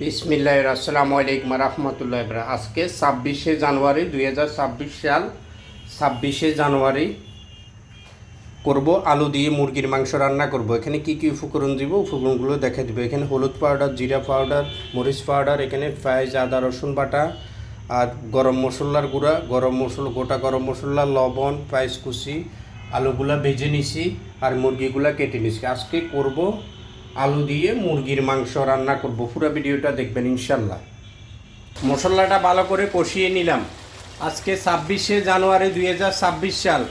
বিসমিল্লাহির আসসালামু আলাইকুম রহমতুল্লাহ। আজকে 26শে জানুয়ারি 2026 সাল। 26শে জানুয়ারি করব আলু দিয়ে মুরগির মাংস রান্না করব। এখানে কি কি উপকরণ দিব, উপকরণগুলো দেখে দিব। এখানে হলুদ পাউডার, জিরা পাউডার, মরিচ পাউডার, এখানে পেঁয়াজ, আদা, রসুন বাটা, আর গরম মশলার গুঁড়া, গরম মশলা, গোটা গরম মশলা, লবণ, পেঁয়াজ কুচি, আলুগুলা ভেজে নিছি আর মুরগিগুলা কেটে নিছি। আজকে করব আলু দিয়ে মুরগির মাংস রান্না করব। পুরো ভিডিওটা দেখবেন ইনশাল্লাহ। মশলাটা ভালো করে কষিয়ে নিলাম। আজকে 26শে জানুয়ারি 2026 সাল।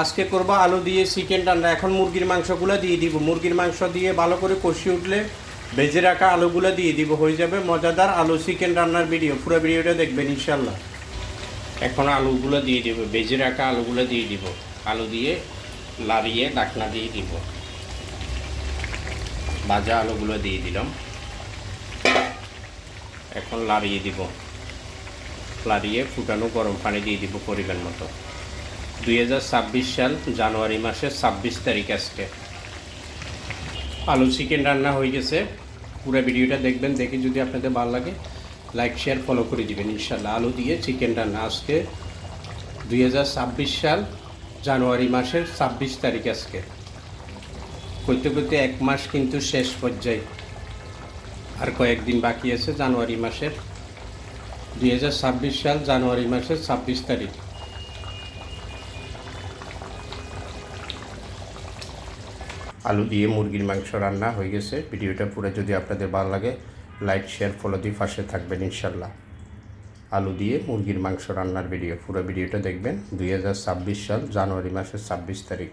আজকে করব আলু দিয়ে চিকেন রান্না। এখন মুরগির মাংসগুলো দিয়ে দিব। মুরগির মাংস দিয়ে ভালো করে কষিয়ে উঠলে ভেজে রাখা আলুগুলো দিয়ে দিব। হয়ে যাবে মজাদার আলু চিকেন রান্নার ভিডিও। পুরো ভিডিওটা দেখবেন ইনশাল্লাহ। এখন আলুগুলো দিয়ে দিব, ভেজে রাখা আলুগুলো দিয়ে দিব। আলু দিয়ে লাড়িয়ে ঢাকনা দিয়ে দিব। ভাজা আলুগুলো দিয়ে দিলাম। এখন লাড়িয়ে দিব, লাড়িয়ে ফুটানো গরম পানি দিয়ে দিব পরিমাণ মতো। 2026 সাল জানুয়ারি মাসের 26 তারিখ আজকে। আলু চিকেন রান্না হয়ে গেছে। পুরো ভিডিওটা দেখবেন, দেখে যদি আপনাদের ভালো লাগে লাইক শেয়ার ফলো করে দিবেন ইনশাল্লাহ। আলু দিয়ে চিকেন রান্না আজকে 2026 সাল জানুয়ারি মাসের 26 তারিখ আজকে। করতে করতে এক মাস কিন্তু শেষ পর্যায়ে, আর কয়েকদিন বাকি আছে জানুয়ারি মাসের। 2026 সাল জানুয়ারি মাসের 26 তারিখ। আলু দিয়ে মুরগির মাংস রান্না হয়ে গেছে। ভিডিওটা পুরো যদি আপনাদের ভালো লাগে লাইক শেয়ার ফলো দিয়ে পাশে থাকবেন ইনশাল্লাহ। আলু দিয়ে মুরগির মাংস রান্নার ভিডিও, পুরো ভিডিওটা দেখবেন। 2026 সাল জানুয়ারি মাসের 26 তারিখ।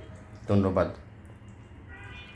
ধন্যবাদ।